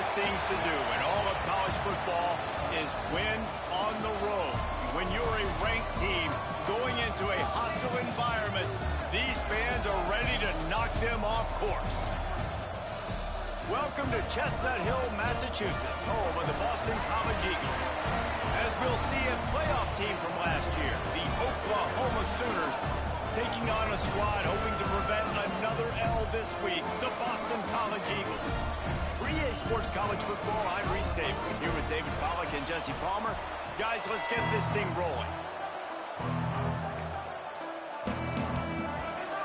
hardest things to do in all of college football is win on the road. When you're a ranked team going into a hostile environment, these fans are ready to knock them off course. Welcome to Chestnut Hill, Massachusetts, home of the Boston College Eagles. As we'll see, a playoff team from last year, the Oklahoma Sooners, taking on a squad hoping to prevent another L this week, the Boston College Eagles. For EA Sports College Football, I'm Reese Davis, here with David Pollack and Jesse Palmer. Guys, let's get this thing rolling.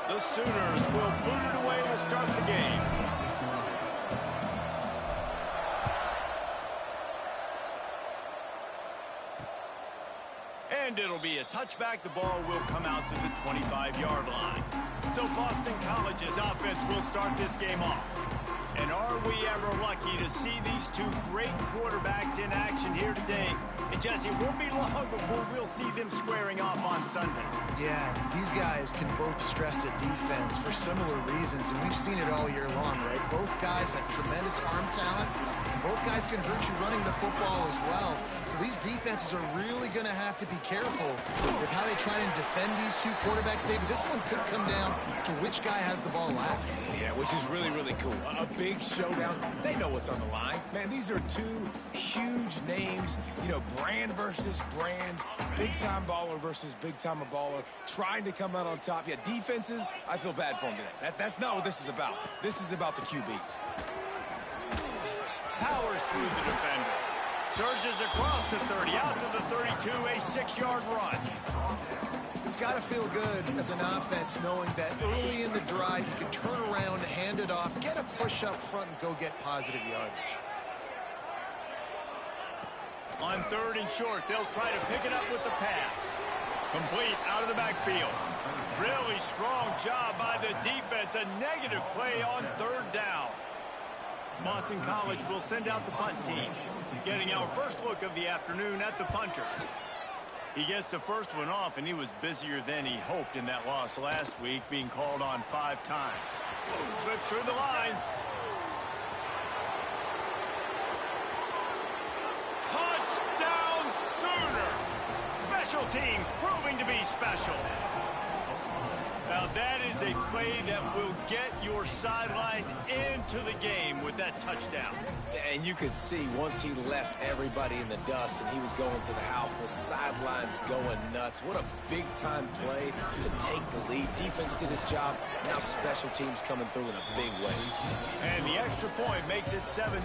The Sooners will boot it away to start the game. And it'll be a touchback. The ball will come out to the 25-yard line. So Boston College's offense will start this game off. And are we ever lucky to see these two great quarterbacks in action here today? And Jesse, it won't be long before we'll see them squaring off on Sunday. Yeah, these guys can both stress a defense for similar reasons, and we've seen it all year long, right? Both guys have tremendous arm talent, and both guys can hurt you running the football as well. So these defenses are really going to have to be careful with how they try and defend these two quarterbacks. David, this one could come down to which guy has the ball last. Yeah, which is really, really cool. A big showdown. They know what's on the line. Man, these are two huge names, you know, brand versus brand, big-time baller versus big-time baller, trying to come out on top. Yeah, defenses, I feel bad for them today. That's not what this is about. This is about the QBs. Powers through the defender. Surges across the 30, out to the 32, a 6-yard run. It's got to feel good as an offense knowing that early in the drive you can turn around, hand it off, get a push up front, and go get positive yardage. On 3rd and short, they'll try to pick it up with the pass. Complete out of the backfield. Really strong job by the defense. A negative play on 3rd down. Boston College will send out the punt team. Getting our first look of the afternoon at the punter. He gets the first one off, and he was busier than he hoped in that loss last week, being called on 5 times. Slips through the line. Touchdown Sooners! Special teams proving to be special. Now that is a play that will get your sidelines into the game with that touchdown. And you could see once he left everybody in the dust and he was going to the house, the sidelines going nuts. What a big-time play to take the lead. Defense did his job. Now special teams coming through in a big way. And the extra point makes it 7-0.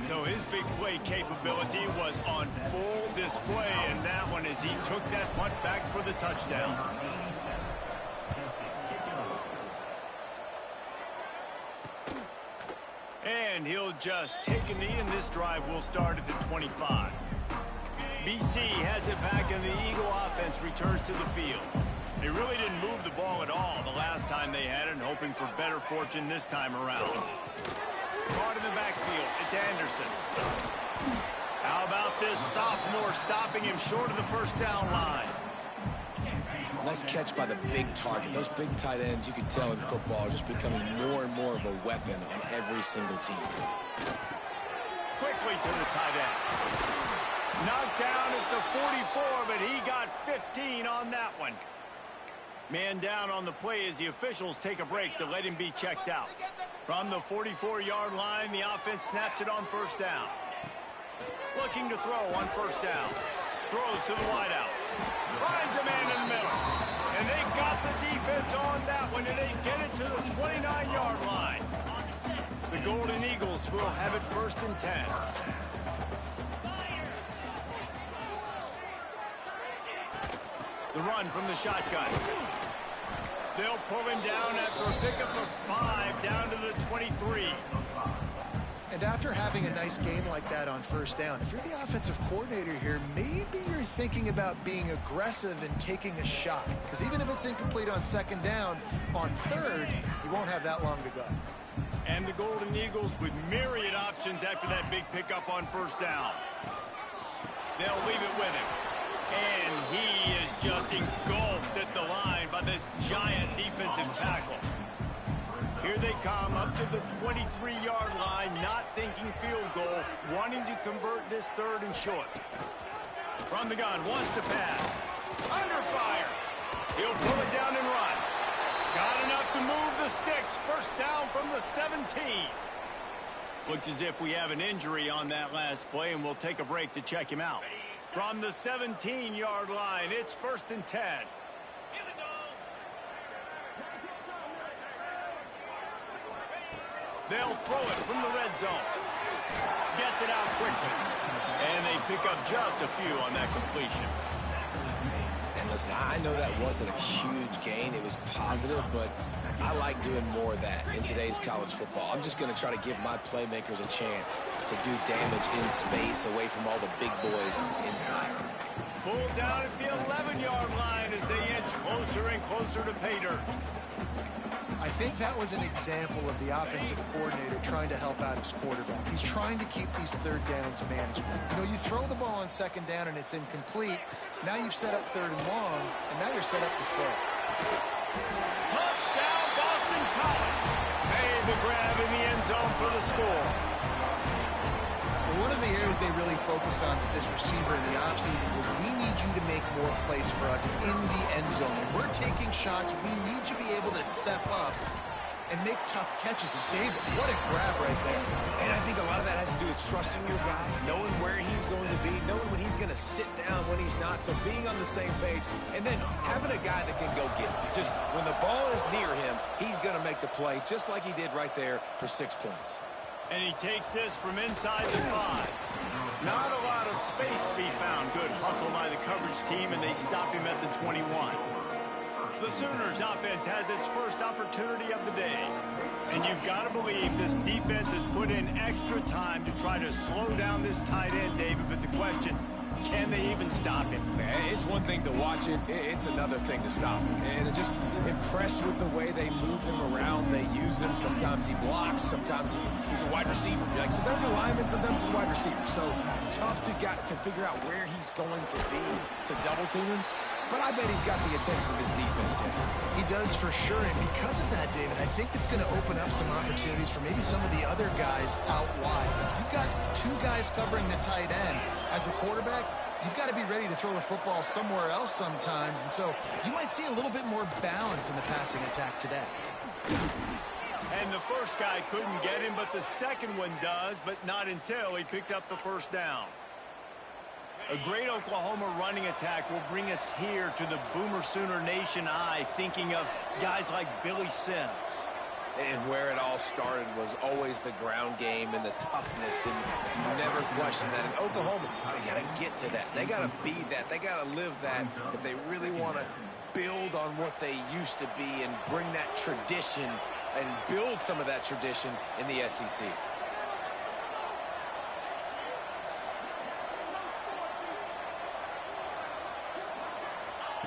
So his big play capability was on full display in that one as he took that punt back for the touchdown. And he'll just take a knee, and this drive will start at the 25. BC has it back, and the Eagle offense returns to the field. They really didn't move the ball at all the last time they had it, and hoping for better fortune this time around. Caught in the backfield, it's Anderson. How about this sophomore stopping him short of the first down line? Nice catch by the big target. Those big tight ends, you can tell in football, are just becoming more and more of a weapon on every single team. Quickly to the tight end. Knocked down at the 44, but he got 15 on that one. Man down on the play as the officials take a break to let him be checked out. From the 44-yard line, the offense snaps it on 1st down. Looking to throw on 1st down. Throws to the wideout. Finds a man in the middle. And they got the defense on that one, and they get it to the 29-yard line. The Golden Eagles will have it 1st and 10. The run from the shotgun. They'll pull him down after a pickup of 5 down to the 23. And after having a nice game like that on 1st down, if you're the offensive coordinator here, maybe you're thinking about being aggressive and taking a shot. Because even if it's incomplete on 2nd down, on 3rd, you won't have that long to go. And the Golden Eagles with myriad options after that big pickup on 1st down. They'll leave it with him. And he is just engulfed at the line by this giant defensive tackle. Here they come up to the 23-yard line. not thinking field goal, wanting to convert this 3rd and short. From the gun, wants to pass. Under fire. He'll pull it down and run. Got enough to move the sticks. First down from the 17. Looks as if we have an injury on that last play, and we'll take a break to check him out. From the 17-yard line, it's 1st and 10. They'll throw it from the red zone. Gets it out quickly. And they pick up just a few on that completion. And listen, I know that wasn't a huge gain. It was positive, but I like doing more of that in today's college football. I'm just going to try to give my playmakers a chance to do damage in space away from all the big boys inside. Pulled down at the 11-yard line as they inch closer and closer to pay dirt. I think that was an example of the offensive coordinator trying to help out his quarterback. He's trying to keep these 3rd downs manageable. You know, you throw the ball on 2nd down and it's incomplete. Now you've set up 3rd and long, and now you're set up to throw. Touchdown, Boston College. Made the grab in the end zone for the score. Well, one of the areas they really focused on with this receiver in the offseason was we need you to make more plays for us in the end zone. When we're taking shots, we need you to be able to step up and make tough catches. And David, what a grab right there. And I think a lot of that has to do with trusting your guy, knowing where he's going to be, knowing when he's going to sit down, when he's not. So being on the same page, and then having a guy that can go get it. Just when the ball is near him, he's going to make the play, just like he did right there for 6 points. And he takes this from inside the 5. Not a lot of space to be found. Good hustle by the coverage team, and they stop him at the 21. The Sooners offense has its first opportunity of the day. And you've got to believe this defense has put in extra time to try to slow down this tight end, David. But the question, can they even stop him? It's one thing to watch it. It's another thing to stop him. And I'm just impressed with the way they move him around. They use him. Sometimes he blocks. Sometimes he's a wide receiver. Like sometimes he's a lineman. Sometimes he's a wide receiver. So tough to figure out where he's going to be to double team him. But I bet he's got the attention of this defense, Jesse. He does for sure, and because of that, David, I think it's going to open up some opportunities for maybe some of the other guys out wide. If you've got 2 guys covering the tight end as a quarterback, you've got to be ready to throw the football somewhere else sometimes, and so you might see a little bit more balance in the passing attack today. And the first guy couldn't get him, but the second one does, but not until he picks up the first down. A great Oklahoma running attack will bring a tear to the Boomer Sooner Nation eye, thinking of guys like Billy Sims. And where it all started was always the ground game and the toughness, and you never question that. In Oklahoma, they got to get to that. They got to be that. They got to live that if they really want to build on what they used to be and bring that tradition and build some of that tradition in the SEC.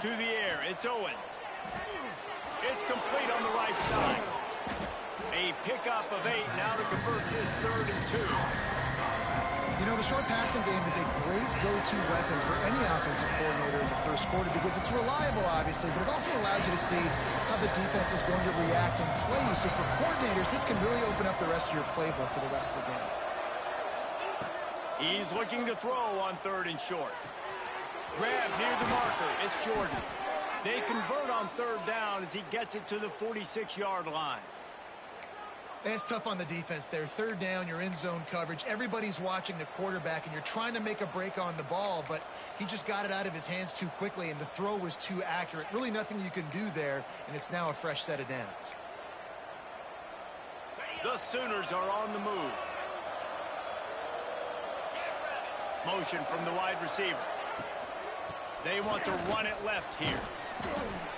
To the air, it's Owens. It's complete on the right side. A pickup of 8 now to convert this 3rd and 2. You know, the short passing game is a great go-to weapon for any offensive coordinator in the first quarter because it's reliable, obviously, but it also allows you to see how the defense is going to react and play you. So for coordinators, this can really open up the rest of your playbook for the rest of the game. He's looking to throw on 3rd and short. Grab near the marker. It's Jordan. They convert on 3rd down as he gets it to the 46-yard line. That's tough on the defense there. 3rd down, you're in zone coverage. Everybody's watching the quarterback, and you're trying to make a break on the ball, but he just got it out of his hands too quickly, and the throw was too accurate. Really nothing you can do there, and it's now a fresh set of downs. The Sooners are on the move. Motion from the wide receiver. They want to run it left here.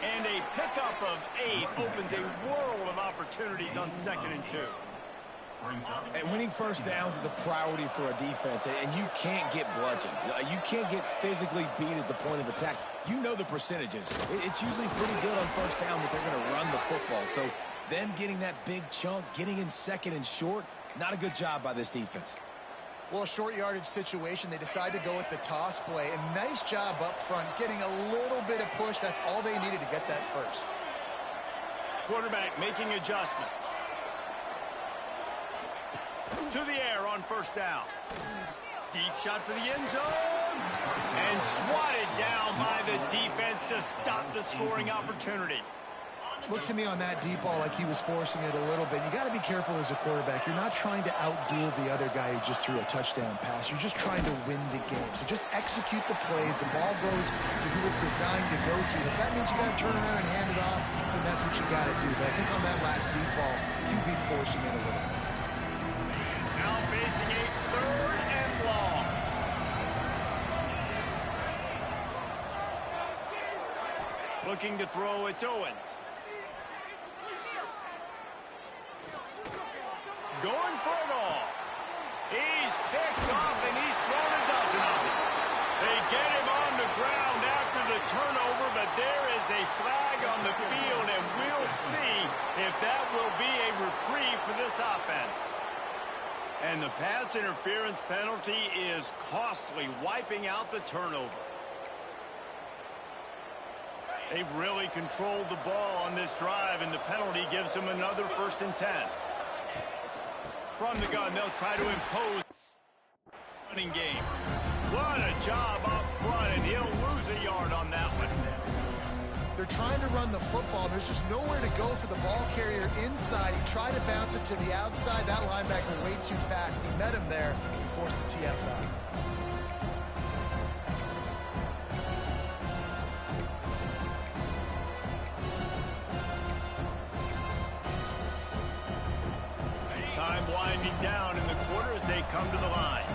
And a pickup of 8 opens a world of opportunities on 2nd and 2. And winning first downs is a priority for a defense, and you can't get bludgeoned. You can't get physically beat at the point of attack. You know the percentages. It's usually pretty good on first down that they're going to run the football. So them getting that big chunk, getting in 2nd and short, not a good job by this defense. Well, a short yardage situation, they decide to go with the toss play. And nice job up front, getting a little bit of push. That's all they needed to get that first. Quarterback making adjustments. to the air on first down. Deep shot for the end zone. And swatted down by the defense to stop the scoring opportunity. Looks to me on that deep ball like he was forcing it a little bit. You got to be careful as a quarterback. You're not trying to outduel the other guy who just threw a touchdown pass. You're just trying to win the game. So just execute the plays. The ball goes to who it's designed to go to. If that means you got to turn around and hand it off, then that's what you got to do. But I think on that last deep ball, QB forcing it a little bit. Now facing a 3rd and long. Looking to throw, it's Owens. Going for it all. He's picked off, and he's thrown a dozen of them. They get him on the ground after the turnover, but there is a flag on the field, and we'll see if that will be a reprieve for this offense. And the pass interference penalty is costly, wiping out the turnover. They've really controlled the ball on this drive, and the penalty gives them another 1st and 10. From the gun, they'll try to impose running game. What a job up front, and he'll lose a yard on that one. They're trying to run the football. There's just nowhere to go for the ball carrier inside. He tried to bounce it to the outside. That linebacker way too fast. He met him there and forced the TFL. Time winding down in the quarter as they come to the line.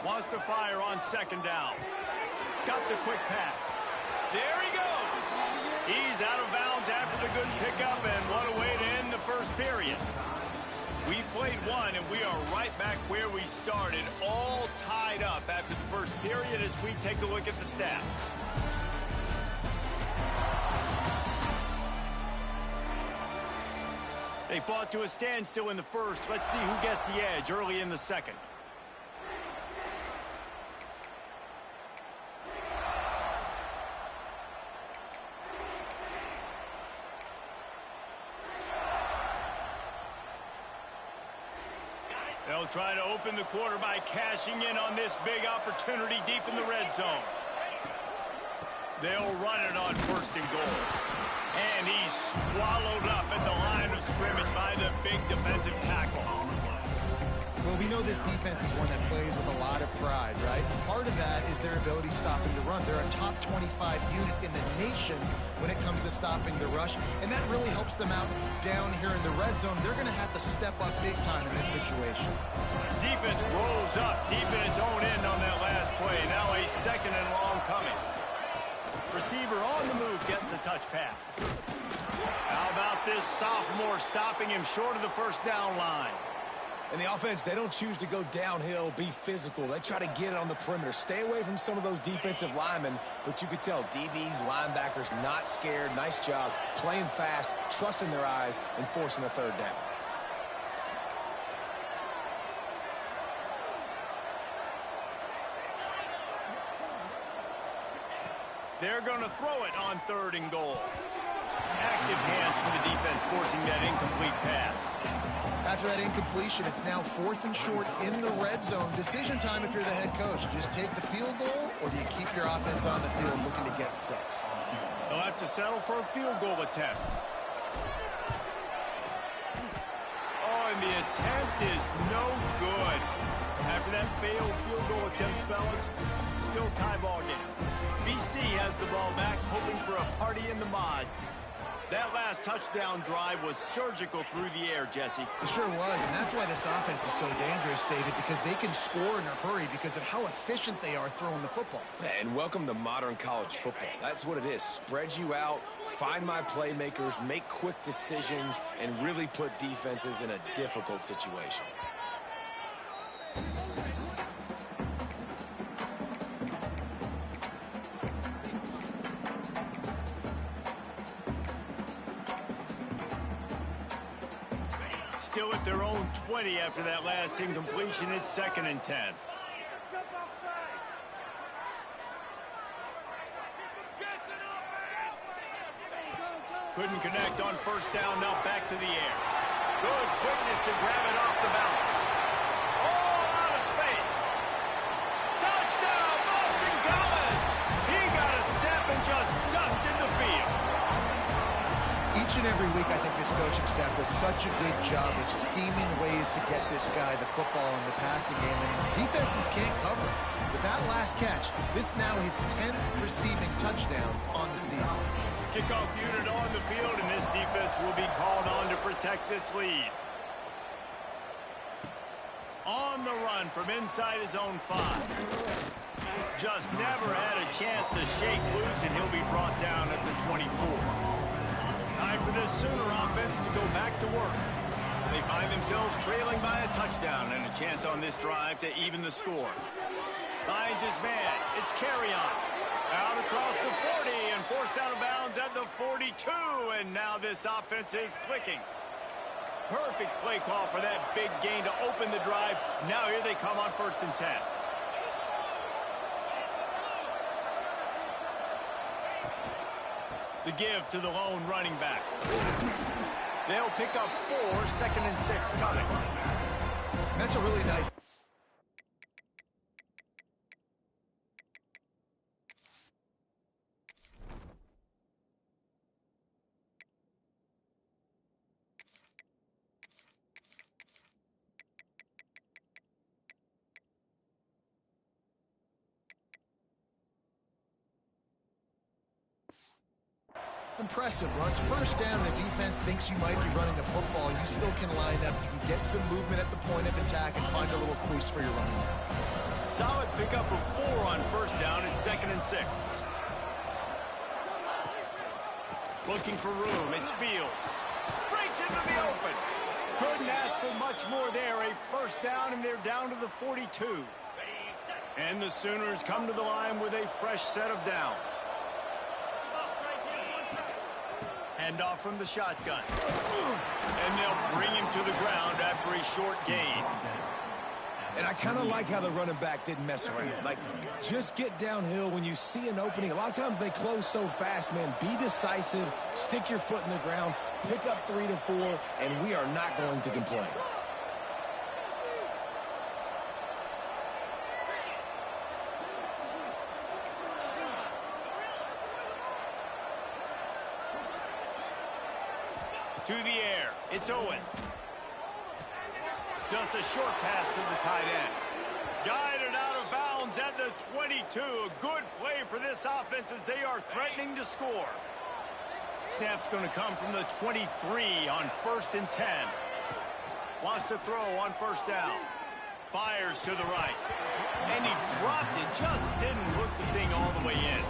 Wants to fire on 2nd down. Got the quick pass. There he goes. He's out of bounds after the good pickup, and what a way to end the 1st period. We played one, and we are right back where we started, all tied up after the 1st period as we take a look at the stats. They fought to a standstill in the 1st. Let's see who gets the edge early in the 2nd. They'll try to open the quarter by cashing in on this big opportunity deep in the red zone. They'll run it on 1st and goal. And he's swallowed up at the line of scrimmage by the big defensive tackle. Well, we know this defense is one that plays with a lot of pride, right? Part of that is their ability stopping the run. They're a top 25 unit in the nation when it comes to stopping the rush, and that really helps them out down here in the red zone. They're going to have to step up big time in this situation. Defense rolls up deep in its own end on that last play. Now a 2nd and long coming. Receiver on the move gets the touch pass. How about this sophomore stopping him short of the 1st down line? And the offense, they don't choose to go downhill, be physical. They try to get it on the perimeter. Stay away from some of those defensive linemen, but you could tell DBs, linebackers, not scared. Nice job playing fast, trusting their eyes, and forcing a 3rd down. They're going to throw it on 3rd and goal. Active hands for the defense, forcing that incomplete pass. After that incompletion, it's now 4th and short in the red zone. Decision time if you're the head coach. You just take the field goal, or do you keep your offense on the field looking to get 6? They'll have to settle for a field goal attempt. Oh, and the attempt is no good. After that failed field goal attempt, fellas, still tie ball game. BC has the ball back, hoping for a party in the mods. That last touchdown drive was surgical through the air, Jesse. It sure was, and that's why this offense is so dangerous, David, because they can score in a hurry because of how efficient they are throwing the football. And welcome to modern college football. That's what it is. Spread you out, find my playmakers, make quick decisions, and really put defenses in a difficult situation. Still at their own 20 after that last incompletion. It's 2nd and 10. Couldn't connect on first down. Now back to the air. Good quickness to grab it off the bounce. All out of space. Touchdown, Boston College! He got a step and just dusted the field. Each and every week, I think this coaching staff does such a good job of scheming ways to get this guy the football in the passing game, and defenses can't cover. With that last catch, this now his 10th receiving touchdown on the season. Kickoff unit on the field, and this defense will be called on to protect this lead. On the run from inside his own 5. Just never had a chance to shake loose, and he'll be brought down at the 24. Time for this Sooner offense to go back to work. They find themselves trailing by a touchdown and a chance on this drive to even the score. Finds his man. It's carry on. Out across the 40 and forced out of bounds at the 42. And now this offense is clicking. Perfect play call for that big gain to open the drive. Now here they come on 1st and 10. The give to the lone running back. They'll pick up 4, 2nd and 6 coming. That's a really nice... Impressive. Once first down, the defense thinks you might be running a football. You still can line up. You can get some movement at the point of attack and find a little crease for your running back. Solid pickup of 4 on first down. It's 2nd and 6. Looking for room. It's Fields. Breaks into the open. Couldn't ask for much more there. A first down, and they're down to the 42. And the Sooners come to the line with a fresh set of downs. Hand off from the shotgun. And they'll bring him to the ground after a short gain. And I kind of like how the running back didn't mess around. Like, just get downhill when you see an opening. A lot of times they close so fast, man. Be decisive, stick your foot in the ground, pick up 3 to 4, and we are not going to complain. To the air, it's Owens. Just a short pass to the tight end. Guided out of bounds at the 22. A good play for this offense as they are threatening to score. Snap's going to come from the 23 on 1st and 10. Wants to throw on first down. Fires to the right. And he dropped it. Just didn't hook the thing all the way in.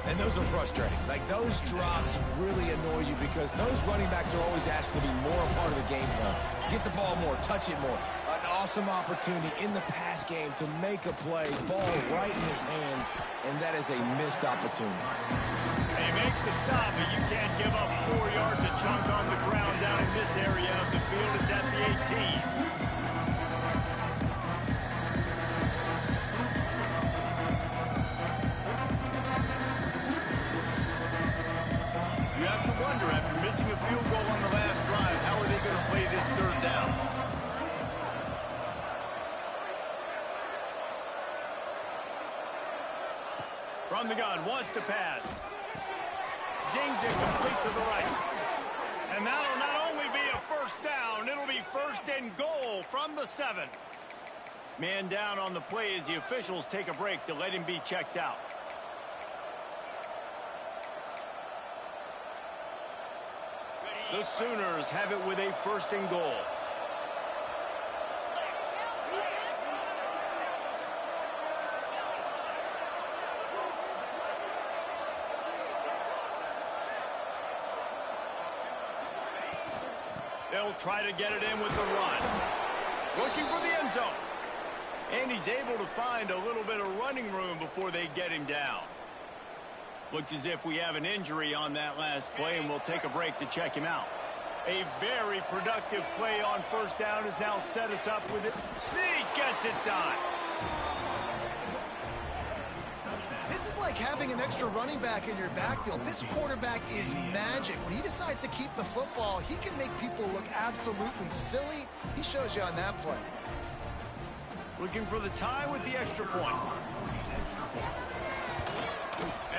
And those are frustrating. Like, those drops really annoy you because those running backs are always asked to be more a part of the game plan. Get the ball more, touch it more. An awesome opportunity in the pass game to make a play, ball right in his hands, and that is a missed opportunity. They make the stop, but you can't give up 4 yards a chunk on the ground down in this area of the field. It's at the 18. After missing a field goal on the last drive, how are they going to play this 3rd down? From the gun, wants to pass. Zings it complete to the right. And that'll not only be a first down, it'll be 1st and goal from the 7. Man down on the play as the officials take a break to let him be checked out. The Sooners have it with a 1st and goal. They'll try to get it in with the run. Looking for the end zone. And he's able to find a little bit of running room before they get him down. Looks as if we have an injury on that last play, and we'll take a break to check him out. A very productive play on first down has now set us up with it. Sneak gets it done. This is like like having an extra running back in your backfield. This quarterback is magic. When he decides to keep the football, he can make people look absolutely silly. He shows you on that play. Looking for the tie with the extra point.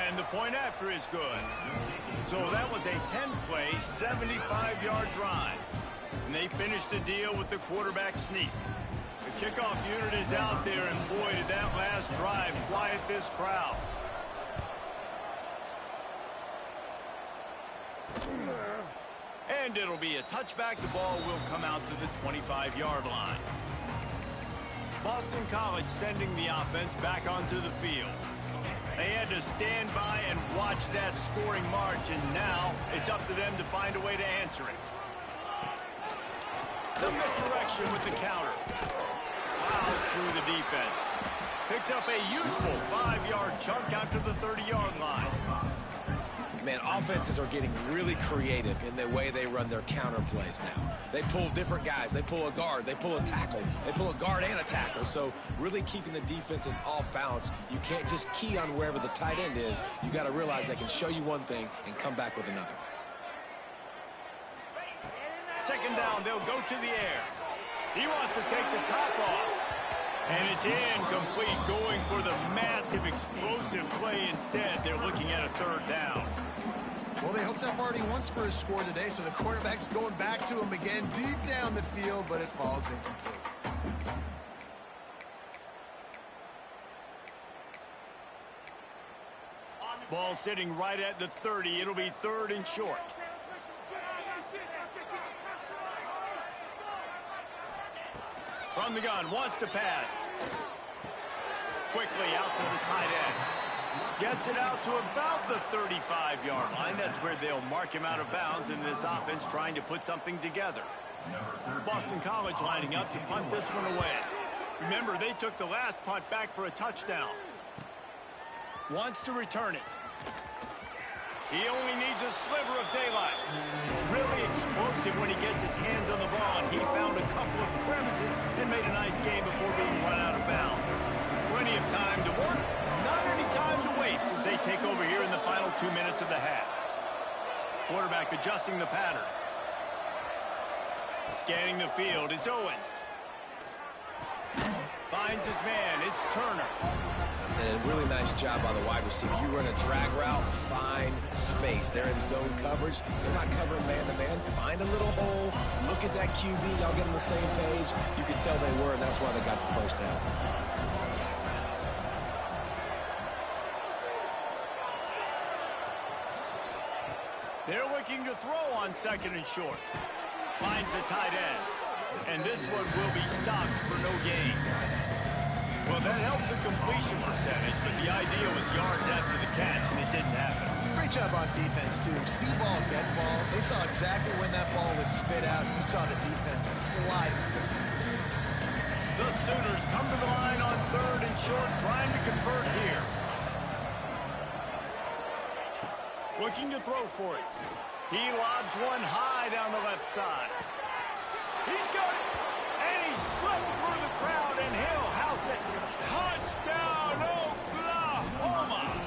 And the point after is good. So that was a 10-play, 75-yard drive. And they finished the deal with the quarterback sneak. The kickoff unit is out there, and boy, did that last drive quiet this crowd. And it'll be a touchback. The ball will come out to the 25-yard line. Boston College sending the offense back onto the field. They had to stand by and watch that scoring march, and now it's up to them to find a way to answer it. Some misdirection with the counter. Plows through the defense. Picks up a useful 5-yard chunk out to the 30-yard line. Man, offenses are getting really creative in the way they run their counter plays now. They pull different guys. They pull a guard. They pull a tackle. They pull a guard and a tackle. So really keeping the defenses off balance. You can't just key on wherever the tight end is. You got to realize they can show you one thing and come back with another. Second down, they'll go to the air. He wants to take the top off. And it's incomplete, going for the massive explosive play instead. They're looking at a third down. Well, they hooked up already once for a score today, so the quarterback's going back to him again deep down the field, but it falls incomplete. Ball sitting right at the 30. It'll be third and short. From the gun, wants to pass. Quickly out to the tight end. Gets it out to about the 35-yard line. That's where they'll mark him out of bounds in this offense trying to put something together. Boston College lining up to punt this one away. Remember, they took the last punt back for a touchdown. Wants to return it. He only needs a sliver of daylight. Really explosive when he gets his hands on the ball, and he found a couple of crevices and made a nice game before being run out of bounds. Plenty of time to work, not any time to waste as they take over here in the final 2 minutes of the half. Quarterback adjusting the pattern. Scanning the field, it's Owens. Finds his man, it's Turner. And a really nice job by the wide receiver. You run a drag route, find space. They're in zone coverage. They're not covering man-to-man. Find a little hole. Look at that QB. Y'all get on the same page. You can tell they were, and that's why they got the first down. They're looking to throw on second and short. Finds the tight end. And this one will be stopped for no gain. Well, that helped the completion percentage, but the idea was yards after the catch, and it didn't happen. Great job on defense, too. See ball, get ball. They saw exactly when that ball was spit out. You saw the defense fly to the football. The Sooners come to the line on third and short, trying to convert here. Looking to throw for it. He lobs one high down the left side. He's got it. And he slipped through the crowd, and he'll house it. Touchdown, Oklahoma!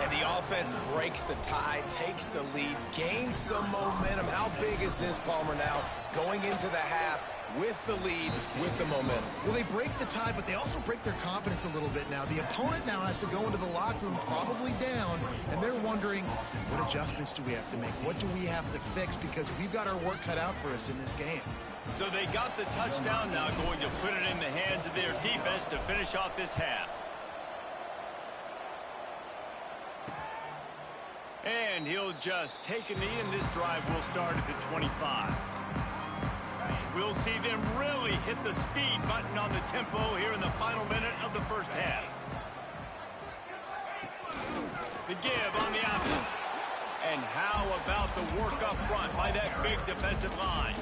And the offense breaks the tie, takes the lead, gains some momentum. How big is this, Palmer, now? Going into the half with the lead, with the momentum. Well, they break the tie, but they also break their confidence a little bit now. The opponent now has to go into the locker room probably down, and they're wondering, what adjustments do we have to make? What do we have to fix? Because we've got our work cut out for us in this game. So they got the touchdown, now going to put it in the hands of their defense to finish off this half. And he'll just take a knee, and this drive will start at the 25. We'll see them really hit the speed button on the tempo here in the final minute of the first half. The give on the option. And how about the work up front by that big defensive line?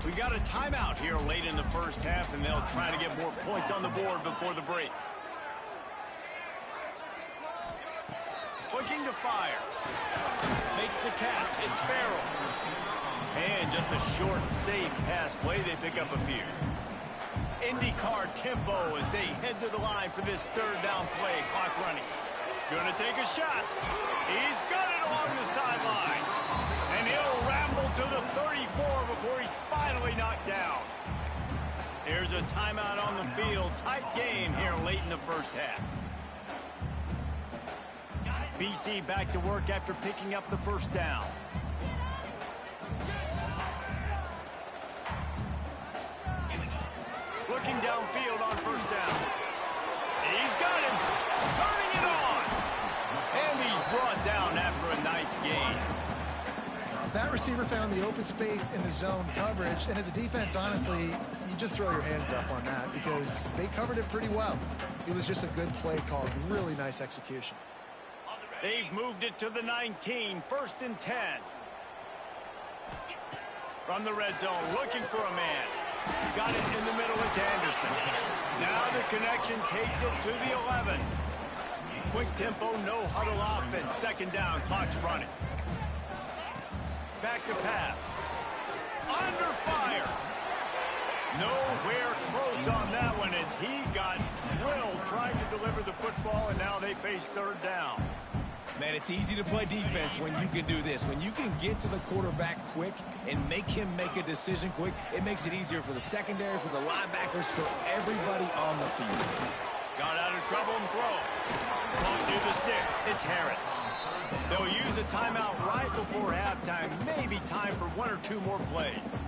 We got a timeout here late in the first half, and they'll try to get more points on the board before the break. Looking to fire. Makes the catch. It's Farrell. And just a short, safe pass play. They pick up a few. IndyCar tempo as they head to the line for this third down play. Clock running. Gonna take a shot. He's got it along the sideline. And he'll ramble to the 34 before he's finally knocked down. There's a timeout on the field. Tight game here late in the first half. BC back to work after picking up the first down. Looking downfield on first down. He's got him. Turning it on. And he's brought down after a nice gain. That receiver found the open space in the zone coverage, and as a defense, honestly, you just throw your hands up on that because they covered it pretty well. It was just a good play call. Really nice execution. They've moved it to the 19, 1st and 10. From the red zone, looking for a man. Got it in the middle, it's Anderson. Now the connection takes it to the 11. Quick tempo, no huddle offense. 2nd down, clock's running. Back to pass. Under fire. Nowhere close on that one as he got drilled trying to deliver the football, and now they face 3rd down. Man, it's easy to play defense when you can do this. When you can get to the quarterback quick and make him make a decision quick, it makes it easier for the secondary, for the linebackers, for everybody on the field. Got out of trouble and throws. Caught near the sticks. It's Harris. They'll use a timeout right before halftime. Maybe time for 1 or 2 more plays.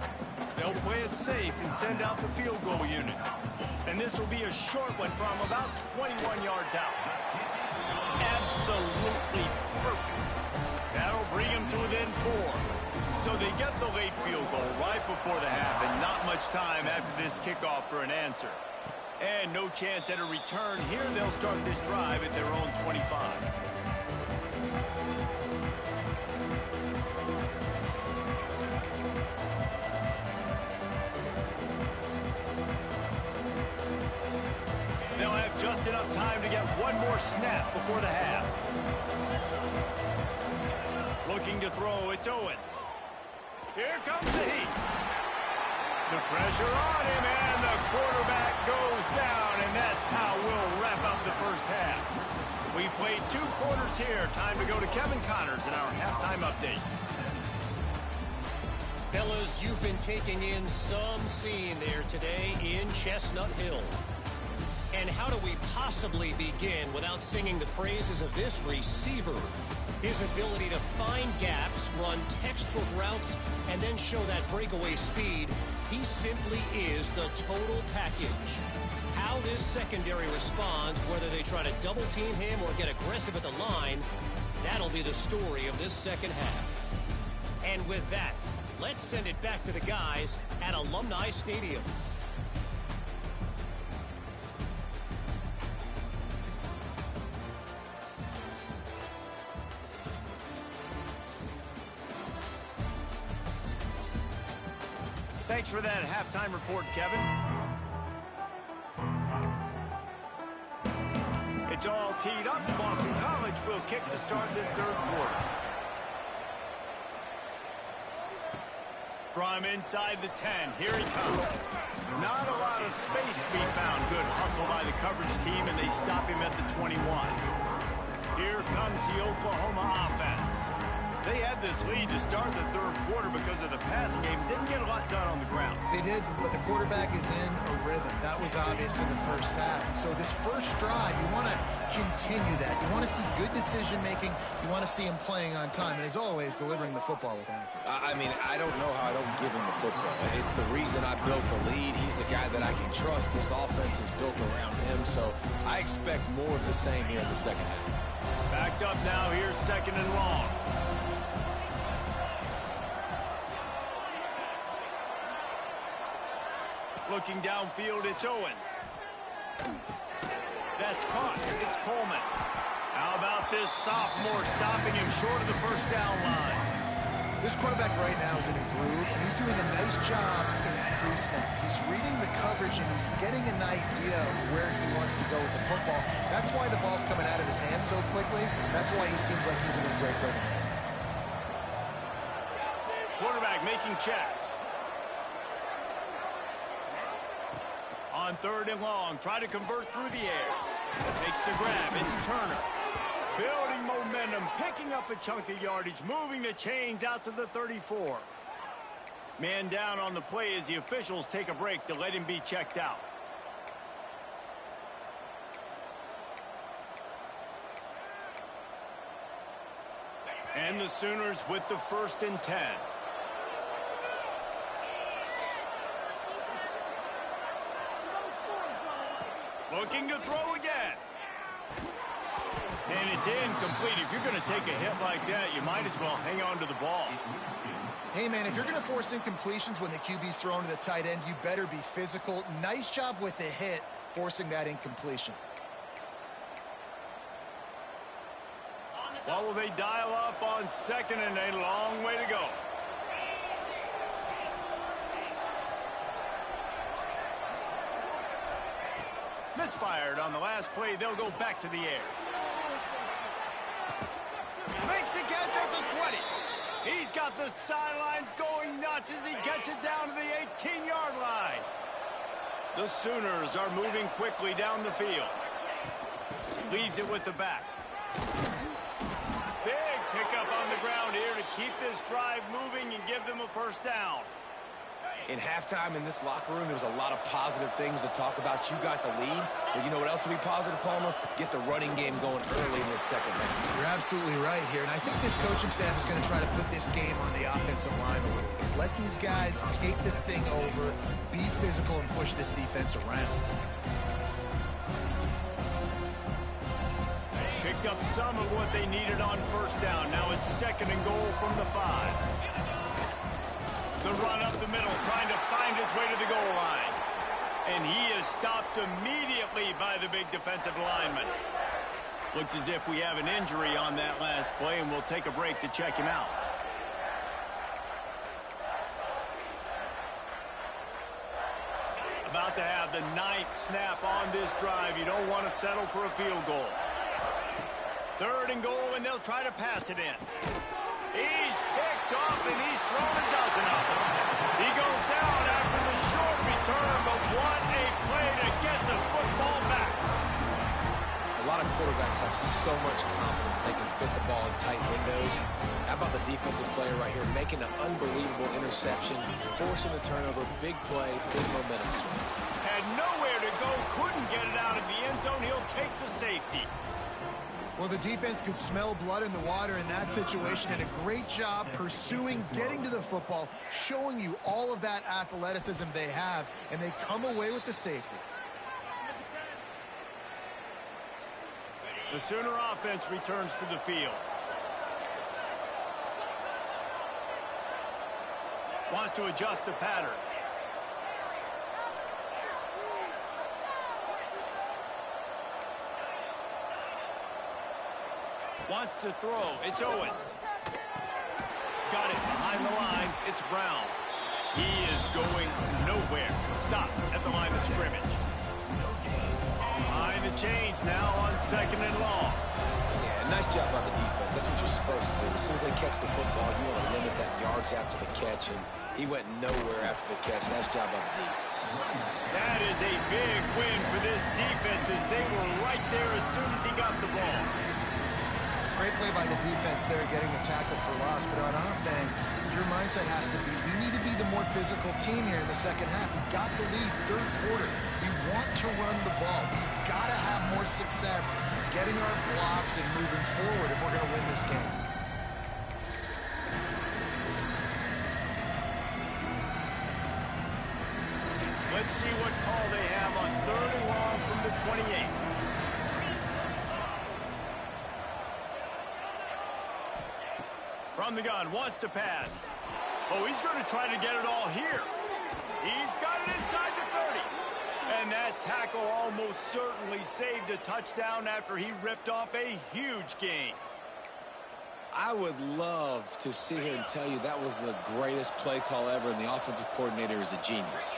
They'll play it safe and send out the field goal unit. And this will be a short one from about 21 yards out. Absolutely perfect. That'll bring them to within 4. So they get the late field goal right before the half, and not much time after this kickoff for an answer. And no chance at a return. Here they'll start this drive at their own 25. They'll have just enough time to get one more snap before the half. Looking to throw, it's Owens. Here comes the heat. The pressure on him, and the quarterback goes down, and that's how we'll wrap up the first half. We played 2 quarters here. Time to go to Kevin Connors in our halftime update. Fellas, you've been taking in some scene there today in Chestnut Hill. And how do we possibly begin without singing the praises of this receiver? His ability to find gaps, run textbook routes, and then show that breakaway speed. He simply is the total package. How this secondary responds, whether they try to double team him or get aggressive at the line, that'll be the story of this second half. And with that, let's send it back to the guys at Alumni Stadium. Thanks for that halftime report, Kevin. It's all teed up. Boston College will kick to start this 3rd quarter. From inside the 10, here he comes. Not a lot of space to be found. Good hustle by the coverage team, and they stop him at the 21. Here comes the Oklahoma offense. They had this lead to start the 3rd quarter because of the passing game. Didn't get a lot done on the ground. They did, but the quarterback is in a rhythm. That was obvious in the first half. And so this first drive, you want to continue that. You want to see good decision-making. You want to see him playing on time. And as always, delivering the football with accuracy. I mean, I don't know how I don't give him the football. It's the reason I built the lead. He's the guy that I can trust. This offense is built around him. So I expect more of the same here in the second half. Backed up now. Here's 2nd and long. Looking downfield, it's Owens. That's caught. It's Coleman. How about this sophomore stopping him short of the first down line? This quarterback right now is in a groove, and he's doing a nice job in pre-snap. He's reading the coverage, and he's getting an idea of where he wants to go with the football. That's why the ball's coming out of his hands so quickly. That's why he seems like he's in a great rhythm. Quarterback making checks. on 3rd and long. Try to convert through the air. Makes the grab. It's Turner. Building momentum, picking up a chunk of yardage, moving the chains out to the 34. Man down on the play as the officials take a break to let him be checked out. And the Sooners with the 1st and 10. Looking to throw again. And it's incomplete. If you're going to take a hit like that, you might as well hang on to the ball. Hey, man, if you're going to force incompletions when the QB's thrown to the tight end, you better be physical. Nice job with the hit, forcing that incompletion. What will they dial up on 2nd and a long way to go? Misfired on the last play. They'll go back to the air. Makes a catch at the 20. He's got the sidelines going nuts as he gets it down to the 18-yard line. The Sooners are moving quickly down the field. Leaves it with the back. Big pickup on the ground here to keep this drive moving and give them a 1st down. In halftime in this locker room, there was a lot of positive things to talk about. You got the lead, but you know what else will be positive, Palmer? Get the running game going early in this 2nd half. You're absolutely right here, and I think this coaching staff is going to try to put this game on the offensive line a little bit. Let these guys take this thing over, be physical, and push this defense around. Picked up some of what they needed on 1st down. Now it's 2nd and goal from the 5. The run up the middle, trying to find his way to the goal line. And he is stopped immediately by the big defensive lineman. Looks as if we have an injury on that last play, and we'll take a break to check him out. About to have the 9th snap on this drive. You don't want to settle for a field goal. 3rd and goal, and they'll try to pass it in. He's picked off, and he's thrown a dozen of them. He goes down after the short return, but what a play to get the football back. A lot of quarterbacks have so much confidence they can fit the ball in tight windows. How about the defensive player right here making an unbelievable interception, forcing the turnover, big play, big momentum swing. Had nowhere to go, couldn't get it out of the end zone. He'll take the safety. Well, the defense could smell blood in the water in that situation, and a great job pursuing, getting to the football, showing you all of that athleticism they have, and they come away with the safety. The Sooner offense returns to the field. Wants to adjust the pattern. Wants to throw. It's Owens. Got it behind the line. It's Brown. He is going nowhere. Stop at the line of scrimmage. Behind the chains now on 2nd and long. Yeah, nice job by the defense. That's what you're supposed to do. As soon as they catch the football, you want to limit that yards after the catch, and he went nowhere after the catch. Nice job by the D. That is a big win for this defense as they were right there as soon as he got the ball. Great play by the defense there, getting a tackle for loss. But on offense, your mindset has to be, we need to be the more physical team here in the 2nd half. We've got the lead, 3rd quarter. We want to run the ball. We've got to have more success getting our blocks and moving forward if we're going to win this game. Let's see what call they have on 3rd and long from the 28. From the gun, wants to pass. Oh, he's going to try to get it all here. He's got it inside the 30. And that tackle almost certainly saved a touchdown after he ripped off a huge gain. I would love to sit here and tell you that was the greatest play call ever, and the offensive coordinator is a genius.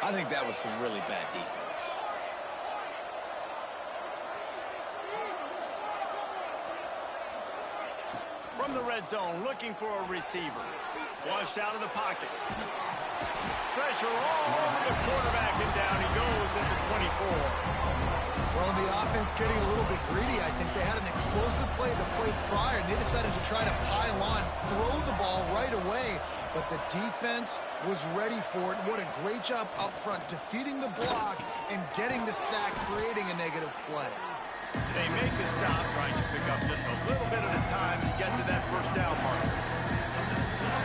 I think that was some really bad defense. From the red zone, looking for a receiver. Flushed out of the pocket. Pressure all over the quarterback, and down he goes at the 24. Well, the offense getting a little bit greedy. I think they had an explosive play the play prior, and they decided to try to pile on, throw the ball right away. But the defense was ready for it. What a great job up front, defeating the block and getting the sack, creating a negative play. They make the stop, trying to pick up just a little bit at a time to get to that first down marker.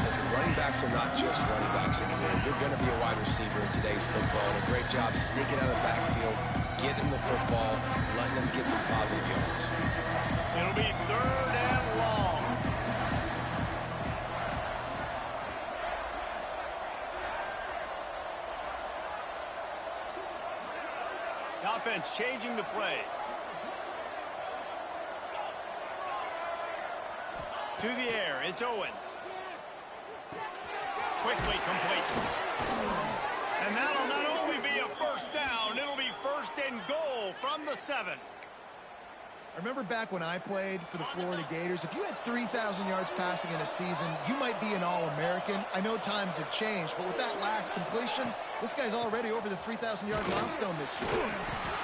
Listen, running backs are not just running backs anymore. You're going to be a wide receiver in today's football. And a great job sneaking out of the backfield, getting the football, letting them get some positive yards. It'll be 3rd and long. The offense changing the play. To the air, it's Owens. Quickly complete. And that'll not only be a first down, it'll be 1st and goal from the 7. I remember back when I played for the Florida Gators, if you had 3,000 yards passing in a season, you might be an All-American. I know times have changed, but with that last completion, this guy's already over the 3,000-yard milestone this year.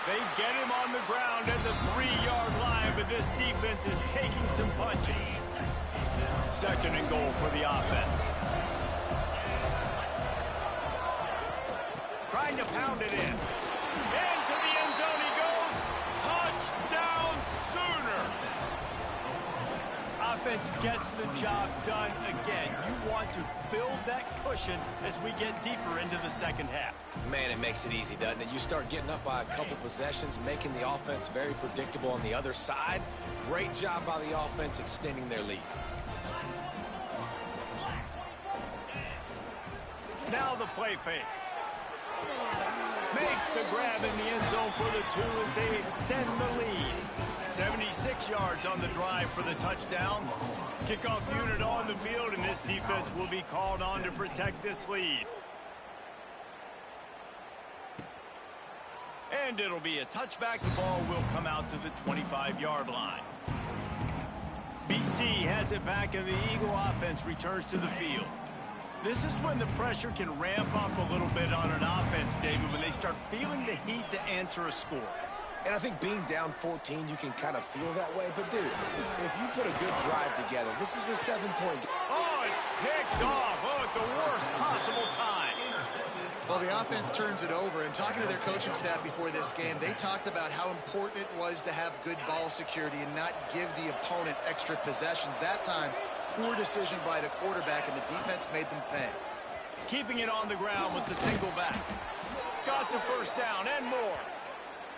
They get him on the ground at the 3-yard line, but this defense is taking some punches. 2nd and goal for the offense. Trying to pound it in. Into the end zone he goes. Touchdown Sooner. Offense gets the job done again. You want to build that cushion as we get deeper into the second half. Man, it makes it easy, doesn't it? You start getting up by a couple possessions, making the offense very predictable on the other side. Great job by the offense extending their lead. Now the play fake. Makes the grab in the end zone for the 2 as they extend the lead. 76 yards on the drive for the touchdown. Kickoff unit on the field, and this defense will be called on to protect this lead. And it'll be a touchback. The ball will come out to the 25-yard line. BC has it back, and the Eagle offense returns to the field. This is when the pressure can ramp up a little bit on an offense, David, when they start feeling the heat to answer a score. And I think being down 14, you can kind of feel that way. But, dude, if you put a good drive together, this is a 7-point game. Oh, it's picked off. Oh, at the worst possible time. Well, the offense turns it over, and talking to their coaching staff before this game, they talked about how important it was to have good ball security and not give the opponent extra possessions. That time, poor decision by the quarterback, and the defense made them pay. Keeping it on the ground with the single back. Got the first down and more.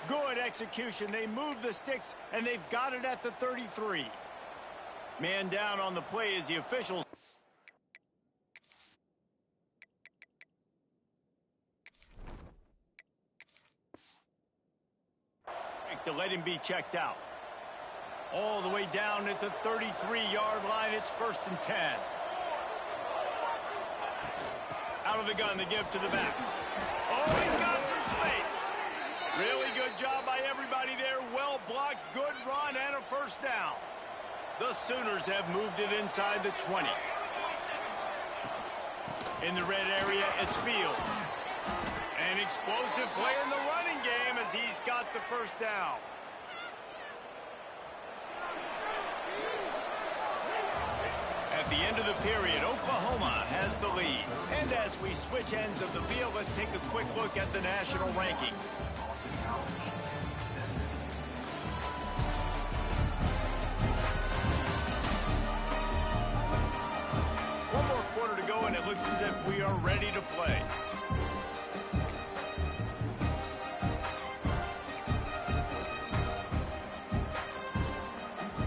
Good execution. They move the sticks, and they've got it at the 33. Man down on the play as the officials. To let him be checked out. All the way down at the 33-yard line. It's 1st and 10. Out of the gun, the give to the back. Oh, he's got some space. Really good job by everybody there. Well blocked, good run, and a first down. The Sooners have moved it inside the 20. In the red area, it's Fields. An explosive play in the running game as he's got the first down. At the end of the period, Oklahoma has the lead. And as we switch ends of the field, let's take a quick look at the national rankings. One more quarter to go, and it looks as if we are ready to play.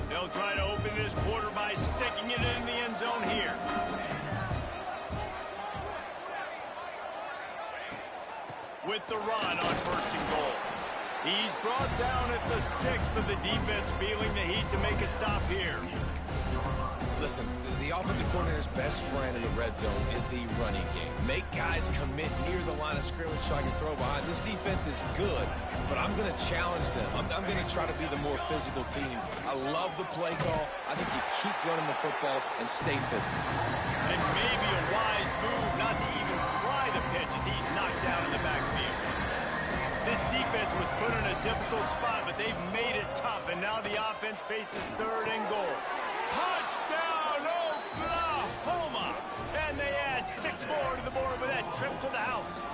They'll try to open this quarter by sticking it in the end zone here. With the run on 1st and goal. He's brought down at the 6, but the defense feeling the heat to make a stop here. Listen, the offensive coordinator's best friend in the red zone is the running game. Make guys commit near the line of scrimmage so I can throw behind. This defense is good, but I'm going to challenge them. I'm going to try to be the more physical team. I love the play call. I think you keep running the football and stay physical. And maybe a wise move not to even try pitch as he's knocked down in the backfield. This defense was put in a difficult spot, but they've made it tough, and now the offense faces 3rd and goal. Touchdown, Oklahoma! And they add 6 more to the board with that trip to the house.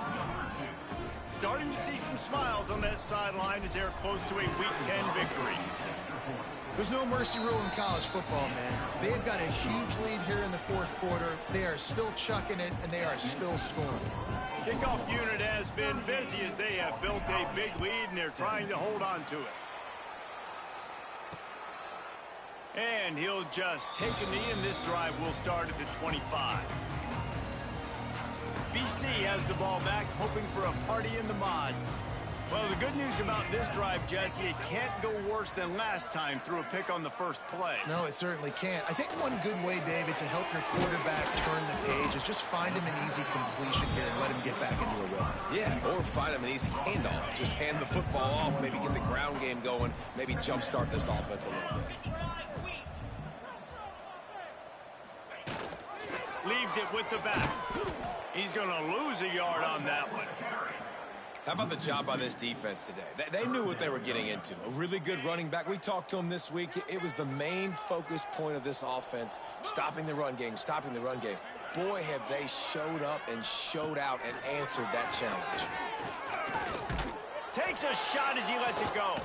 Starting to see some smiles on that sideline as they're close to a Week 10 victory. There's no mercy rule in college football, man. They've got a huge lead here in the 4th quarter. They are still chucking it, and they are still scoring. Kickoff unit has been busy as they have built a big lead, and they're trying to hold on to it. And he'll just take a knee, and this drive will start at the 25. BC has the ball back, hoping for a party in the mods. Well, the good news about this drive, Jesse, it can't go worse than last time through a pick on the first play. No, it certainly can't. I think one good way, David, to help your quarterback turn the page is just find him an easy completion here and let him get back into a rhythm. Yeah, or find him an easy handoff. Just hand the football off, maybe get the ground game going, maybe jumpstart this offense a little bit. Leaves it with the back. He's going to lose a yard on that one. How about the job by this defense today? They knew what they were getting into. A really good running back. We talked to him this week. It was the main focus point of this offense, stopping the run game, stopping the run game. Boy, have they showed up and showed out and answered that challenge. Takes a shot as he lets it go.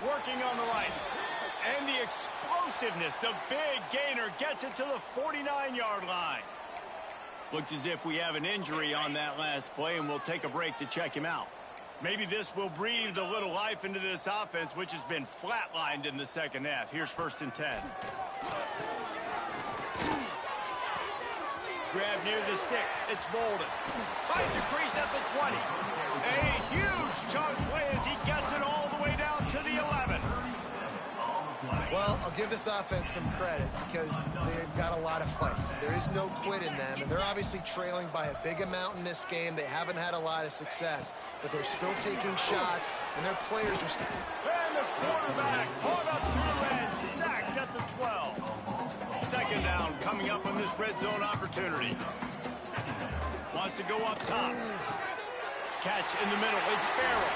Working on the right. And the explosiveness, the big gainer, gets it to the 49-yard line. Looks as if we have an injury on that last play, and we'll take a break to check him out. Maybe this will breathe a little life into this offense, which has been flatlined in the second half. Here's 1st and 10. Grab near the sticks. It's Bolden. Finds a crease at the 20. A huge chunk play as he gets it all the way down to the 11. Well, I'll give this offense some credit because they've got a lot of fight. There is no quit in them, and they're obviously trailing by a big amount in this game. They haven't had a lot of success, but they're still taking shots, and their players are still... And the quarterback caught up to and sacked at the 12. 2nd down coming up on this red zone opportunity. Wants to go up top. Catch in the middle. It's Farrell.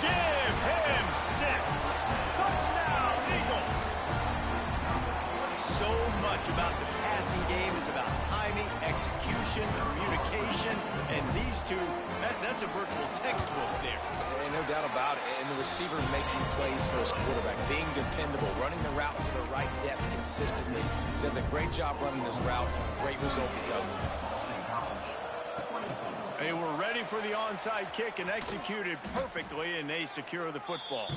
Give him 6. Touchdown, Eagles. So much about the passing game is about timing, execution, communication, and these two, that's a virtual textbook there. Ain't no doubt about it. And the receiver making plays for his quarterback, being dependable, running the route to the right depth consistently. Does a great job running this route. Great result because of it. They were ready for the onside kick and executed perfectly, and they secure the football.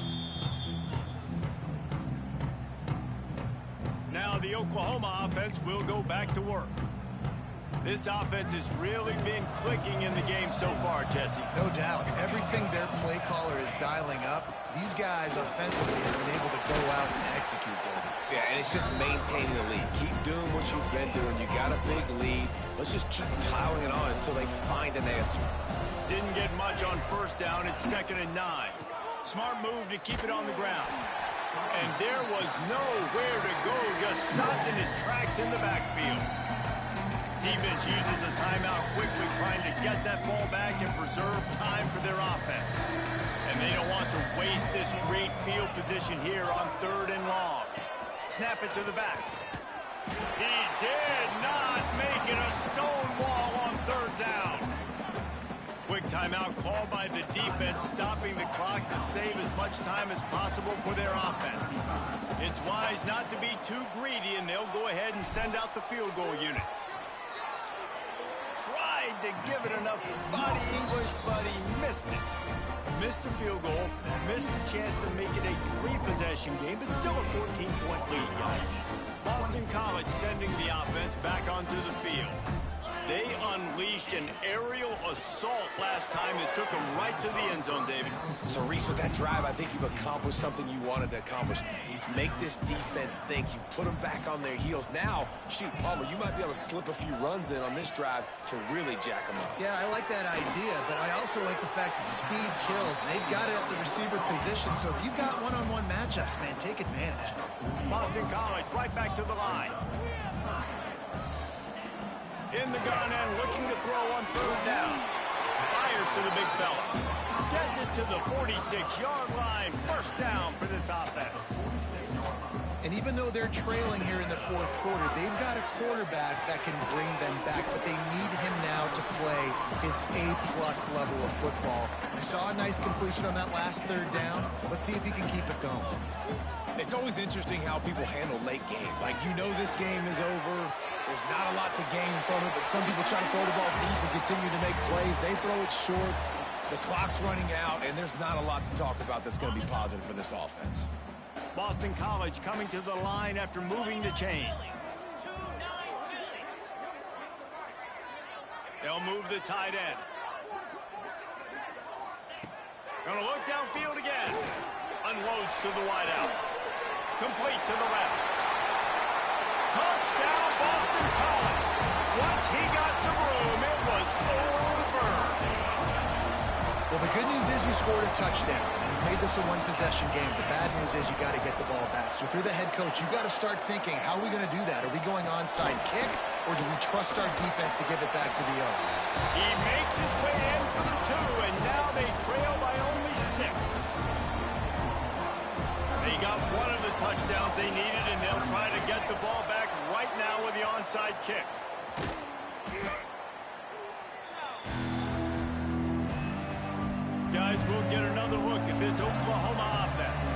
Now the Oklahoma offense will go back to work. This offense has really been clicking in the game so far, Jesse. No doubt. Everything their play caller is dialing up, these guys offensively have been able to go out and execute them. Yeah, and it's just maintaining the lead. Keep doing what you've been doing. You got a big lead. Let's just keep piling it on until they find an answer. Didn't get much on 1st down. It's 2nd and 9. Smart move to keep it on the ground. And there was nowhere to go. Just stopped in his tracks in the backfield. Defense uses a timeout quickly, trying to get that ball back and preserve time for their offense. And they don't want to waste this great field position here on 3rd and long. Snap it to the back. He did not make it a stone wall on 3rd down. Quick timeout called by the defense, stopping the clock to save as much time as possible for their offense. It's wise not to be too greedy, and they'll go ahead and send out the field goal unit. Tried to give it enough body English, but he missed it. Missed the field goal, missed the chance to make it a 3-possession game, but still a 14-point lead, guys. Boston College sending the offense back onto the field. They unleashed an aerial assault last time that took them right to the end zone, David. So, Reese, with that drive, I think you've accomplished something you wanted to accomplish. Make this defense think. You put them back on their heels. Now, shoot, Palmer, you might be able to slip a few runs in on this drive to really jack them up. Yeah, I like that idea, but I also like the fact that speed kills. And they've got it at the receiver position, so if you've got one-on-one matchups, man, take advantage. Boston College right back to the line. In the gun and looking to throw on 3rd down. fires to the big fella. Gets it to the 46-yard line. First down for this offense. And even though they're trailing here in the fourth quarter, they've got a quarterback that can bring them back, but they need him now to play his A-plus level of football. We saw a nice completion on that last third down. Let's see if he can keep it going. It's always interesting how people handle late game. Like, you know this game is over. There's not a lot to gain from it, but some people try to throw the ball deep and continue to make plays. They throw it short. The clock's running out, and there's not a lot to talk about that's going to be positive for this offense. Boston College coming to the line after moving the chains. They'll move the tight end. Gonna look downfield again. Unloads to the wideout. Complete to the left. Touchdown, Boston College. Once he got some room, it was over. Well, the good news is you scored a touchdown. You made this a one-possession game. The bad news is you got to get the ball back. So if you're the head coach, you got to start thinking, how are we going to do that? Are we going onside kick, or do we trust our defense to give it back to the O? He makes his way in for the 2, and now they trail by only 6. They got one of the touchdowns they needed, and they'll try to get the ball back right now with the onside kick. Guys, we'll get another look at this Oklahoma offense.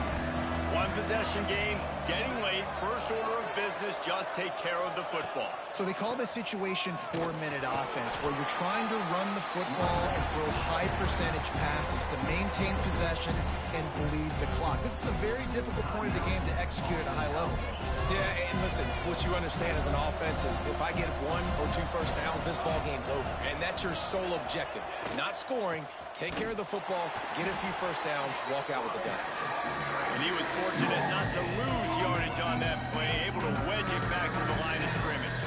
One-possession game, getting late, first order of business, just take care of the football. So they call this situation 4-minute offense, where you're trying to run the football and throw high-percentage passes to maintain possession and bleed the clock. This is a very difficult point of the game to execute at a high level. Yeah, and listen, what you understand as an offense is if I get 1 or 2 first downs, this ball game's over. And that's your sole objective. Not scoring, take care of the football, get a few first downs, walk out with the W. And he was fortunate not to lose yardage on that play, able to wedge it back to the line of scrimmage.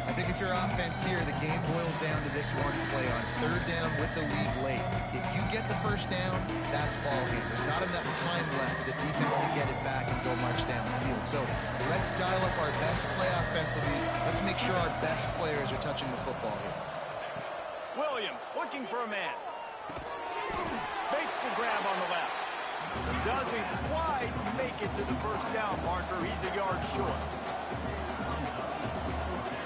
I think if you're offense here, the game boils down to this one play on third down with the lead late. If you get the first down, that's ball game. There's not enough time left for the defense to get it back and go much down the field. So let's dial up our best play offensively. Let's make sure our best players are touching the football here. Williams looking for a man. Makes the grab on the left. Doesn't quite make it to the first down marker. He's a yard short.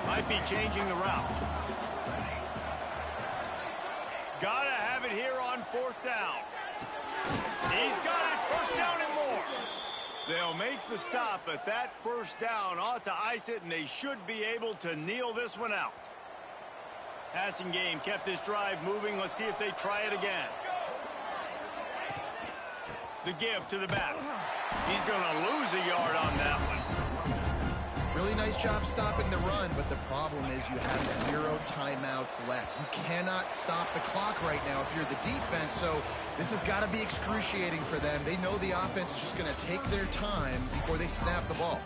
Might be changing the route. Gotta have it here on fourth down. He's got it. First down and more. They'll make the stop, but that first down ought to ice it, and they should be able to kneel this one out. Passing game kept this drive moving. Let's see if they try it again. The give to the back. He's going to lose a yard on that one. Really nice job stopping the run, but the problem is you have 0 timeouts left. You cannot stop the clock right now if you're the defense, so this has got to be excruciating for them. They know the offense is just going to take their time before they snap the ball.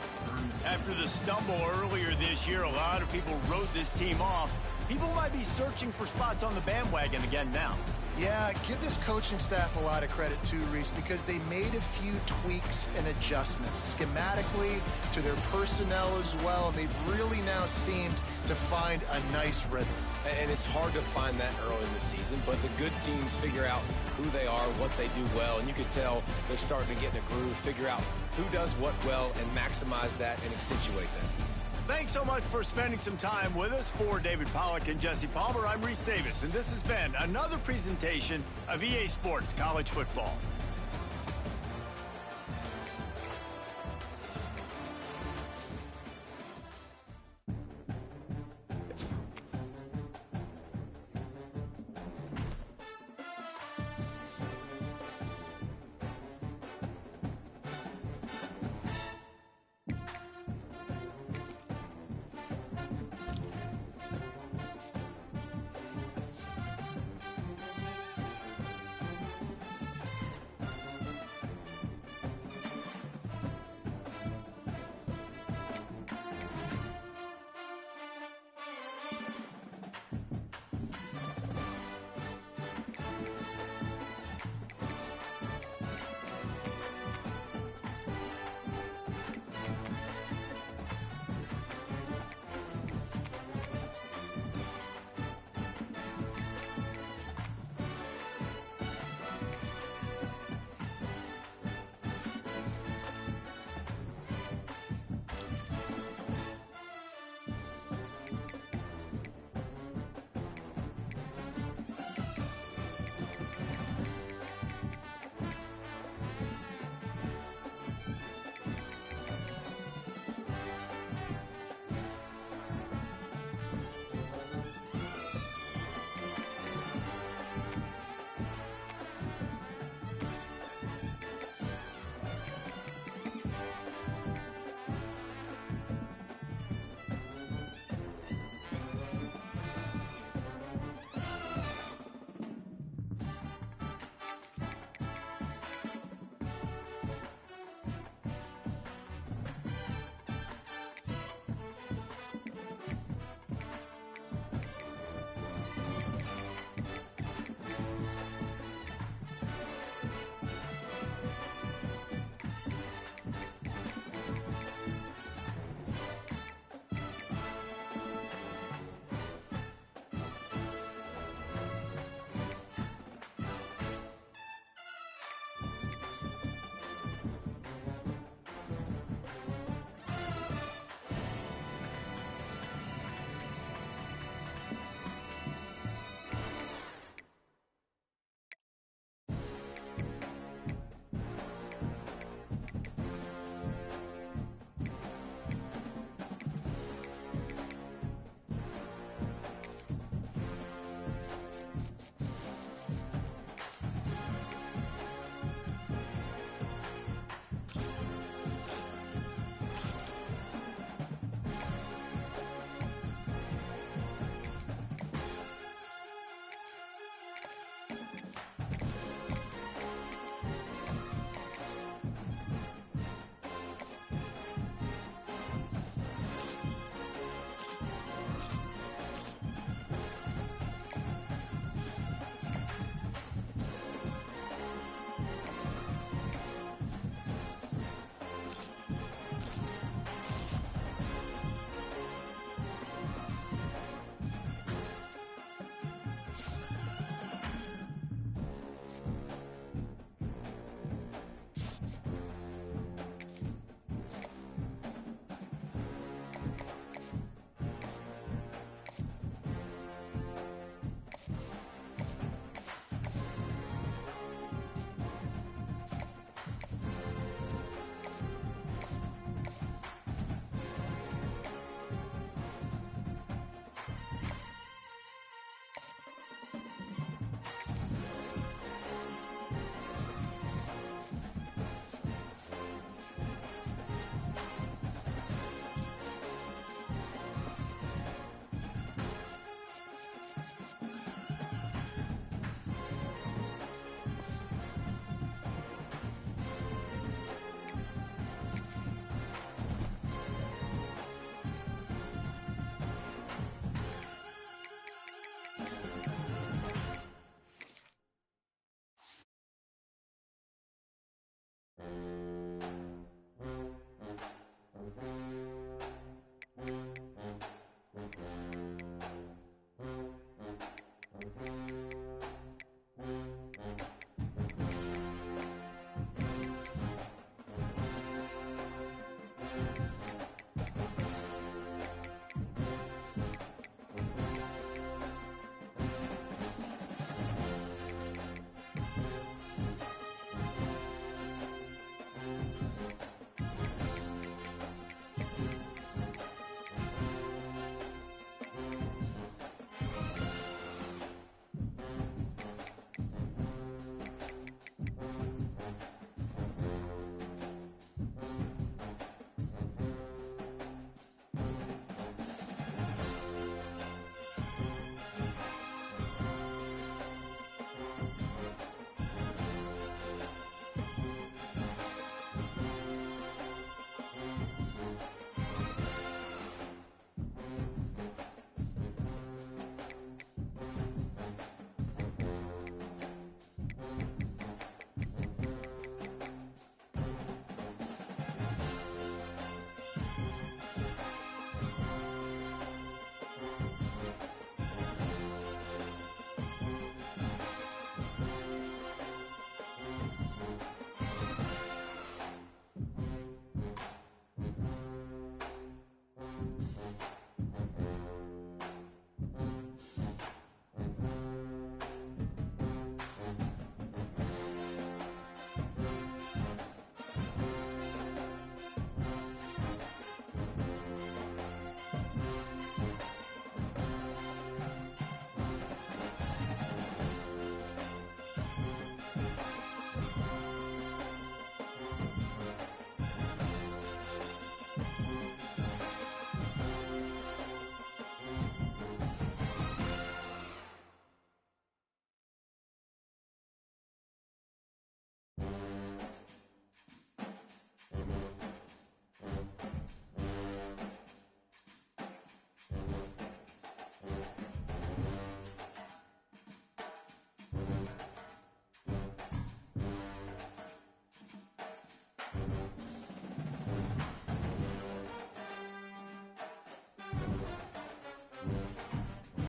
After the stumble earlier this year, a lot of people wrote this team off. People might be searching for spots on the bandwagon again now. Yeah, give this coaching staff a lot of credit too, Reese, because they made a few tweaks and adjustments schematically to their personnel as well, and they've really now seemed to find a nice rhythm. And it's hard to find that early in the season, but the good teams figure out who they are, what they do well, and you can tell they're starting to get in a groove, figure out who does what well, and maximize that and accentuate that. Thanks so much for spending some time with us. For David Pollack and Jesse Palmer, I'm Reese Davis, and this has been another presentation of EA Sports College Football.